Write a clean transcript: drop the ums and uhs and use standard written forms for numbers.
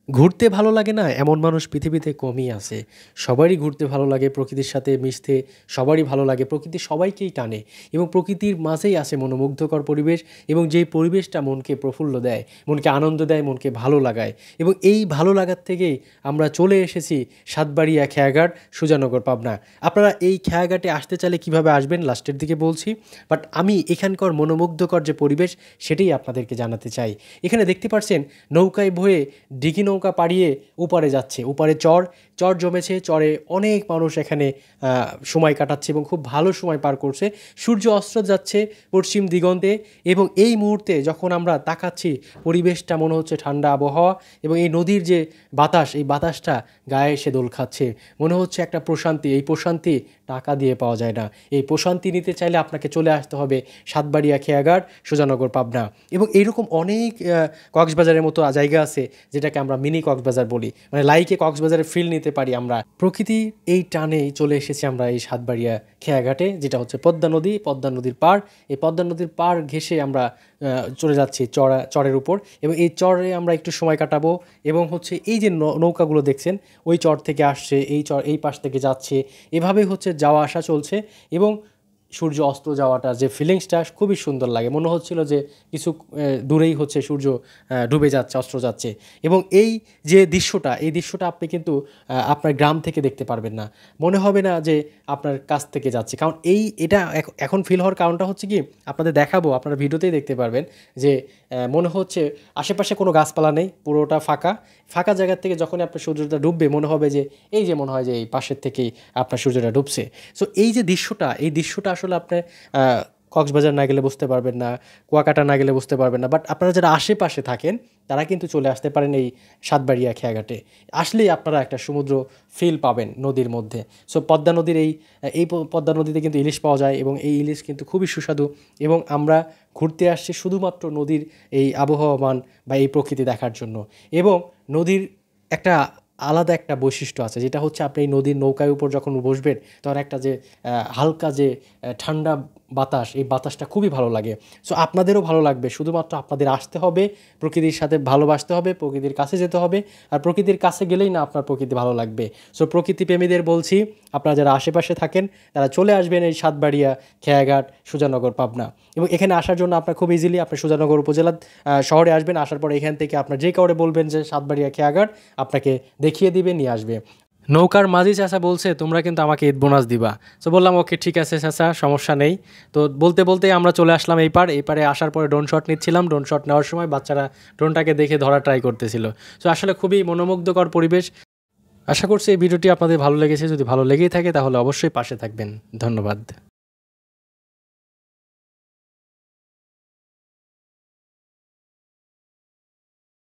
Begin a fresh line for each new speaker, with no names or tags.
ঘুরতে ভালো লাগে না এমন মানুষ পৃথিবীতে কমই আছে। সবারই ঘুরতে ভালো লাগে, প্রকৃতির সাথে মিশতে সবারই ভালো লাগে। প্রকৃতি সবাইকেই টানে এবং প্রকৃতির মাঝেই আছে মনোমুগ্ধকর পরিবেশ এবং যেই পরিবেশটা মনকে প্রফুল্ল দেয়, মনকে আনন্দ দেয়, মনকে ভালো লাগায়। এবং এই ভালো লাগার থেকেই আমরা চলে এসেছি সাতবাড়িয়া, খেয়াঘাট, সুজানগর, পাবনা। আপনারা এই খেয়াঘাটে আসতে চাইলে কীভাবে আসবেন লাস্টের দিকে বলছি, বাট আমি এখানকার মনোমুগ্ধকর যে পরিবেশ সেটাই আপনাদেরকে জানাতে চাই। এখানে দেখতে পাচ্ছেন নৌকায় বয়ে ডিঙি নৌকা পাড়িয়ে ওপারে যাচ্ছে। ওপারে চর চর জমেছে, চরে অনেক মানুষ এখানে সময় কাটাচ্ছে এবং খুব ভালো সময় পার করছে। সূর্য অস্ত যাচ্ছে পশ্চিম দিগন্তে এবং এই মুহূর্তে যখন আমরা তাকাচ্ছি পরিবেশটা মনে হচ্ছে ঠান্ডা আবহাওয়া এবং এই নদীর যে বাতাস, এই বাতাসটা গায়ে এসে দোল খাচ্ছে। মনে হচ্ছে একটা প্রশান্তি। এই প্রশান্তি টাকা দিয়ে পাওয়া যায় না। এই প্রশান্তি নিতে চাইলে আপনাকে চলে আসতে হবে সাতবাড়িয়া, খেয়াঘাট, সুজানগর, পাবনা। এবং এইরকম অনেক কক্সবাজারের মতো জায়গা আছে যেটাকে আমরা মিনি কক্সবাজার বলি, মানে লাইকে কক্সবাজারের ফিল নিতে পারি আমরা। প্রকৃতির এই টানেই চলে এসেছি আমরা এই সাতবাড়িয়া খেয়াঘাটে, যেটা হচ্ছে পদ্মা নদী, পদ্মা নদীর পাড়। এই পদ্মা নদীর পাড় ঘেঁষে আমরা চলে যাচ্ছি চরের উপর এবং এই চরে আমরা একটু সময় কাটাবো। এবং হচ্ছে এই যে নৌকাগুলো দেখছেন ওই চর থেকে আসছে, এই পাশ থেকে যাচ্ছে, এভাবেই হচ্ছে যাওয়া আসা চলছে। এবং সূর্য অস্ত যাওয়াটা যে ফিলিংসটা খুবই সুন্দর লাগে। মনে হচ্ছিল যে কিছু দূরেই হচ্ছে সূর্য ডুবে যাচ্ছে, অস্ত যাচ্ছে। এবং এই যে দৃশ্যটা, এই দৃশ্যটা আপনি কিন্তু আপনার গ্রাম থেকে দেখতে পারবেন না। মনে হবে না যে আপনার কাছ থেকে যাচ্ছে, কারণ এটা এখন ফিল হওয়ার কারণটা হচ্ছে কি, আপনাদের দেখাবো, আপনারা ভিডিওতেই দেখতে পারবেন যে মনে হচ্ছে আশেপাশে কোনো গাছপালা নেই, পুরোটা ফাঁকা ফাঁকা জায়গা থেকে যখন আপনার সূর্যটা ডুববে মনে হবে যে এই যে মনে হয় যে এই পাশের থেকেই আপনার সূর্যটা ডুবছে। সো এই যে দৃশ্যটা, এই দৃশ্যটা আসলে আপনি কক্সবাজার না গেলে বুঝতে পারবেন না, কুয়াকাটা না গেলে বুঝতে পারবেন না। বাট আপনারা যারা আশেপাশে থাকেন তারা কিন্তু চলে আসতে পারেন এই সাতবাড়িয়া খেয়াঘাটে। আসলেই আপনারা একটা সমুদ্র ফিল পাবেন নদীর মধ্যে। সো পদ্মা নদীর এই পদ্মা নদীতে কিন্তু ইলিশ পাওয়া যায় এবং এই ইলিশ কিন্তু খুবই সুস্বাদু। এবং আমরা ঘুরতে আসছি শুধুমাত্র নদীর এই আবহাওয়ামান বা এই প্রকৃতি দেখার জন্য। এবং নদীর একটা আলাদা একটা বৈশিষ্ট্য আছে, যেটা হচ্ছে আপনি এই নদীর নৌকার উপর যখন বসবেন তখন একটা যে হালকা যে ঠান্ডা বাতাস, এই বাতাসটা খুবই ভালো লাগে। সো আপনাদেরও ভালো লাগবে, শুধুমাত্র আপনাদের আসতে হবে, প্রকৃতির সাথে ভালোবাসতে হবে, প্রকৃতির কাছে যেতে হবে। আর প্রকৃতির কাছে গেলেই না আপনার প্রকৃতি ভালো লাগবে। সো প্রকৃতি প্রেমীদের বলছি, আপনারা যারা আশেপাশে থাকেন তারা চলে আসবেন এই সাতবাড়িয়া, খেয়াঘাট, সুজানগর, পাবনা। এবং এখানে আসার জন্য আপনার খুব ইজিলি আপনি সুজানগর উপজেলা শহরে আসবেন। আসার পরে এখান থেকে আপনার যে কাউরে বলবেন যে সাতবাড়িয়া, খেয়াঘাট, আপনাকে দেখিয়ে দিবে, নিয়ে আসবে। নৌকার মাঝি চাচা বলছে তোমরা কিন্তু আমাকে ঈদ বোনাস দিবা। তো বললাম ওকে ঠিক আছে চাচা, সমস্যা নেই। তো বলতে বলতেই আমরা চলে আসলাম এই পারে আসার পরে ড্রোন শট নিচ্ছিলাম। ড্রোন শট নেওয়ার সময় বাচ্চারা ড্রোনটাকে দেখে ধরা ট্রাই করতেছিল। তো আসলে খুবই মনোমুগ্ধকর পরিবেশ। আশা করছি এই ভিডিওটি আপনাদের ভালো লেগেছে। যদি ভালো লেগেই থাকে তাহলে অবশ্যই পাশে থাকবেন। ধন্যবাদ।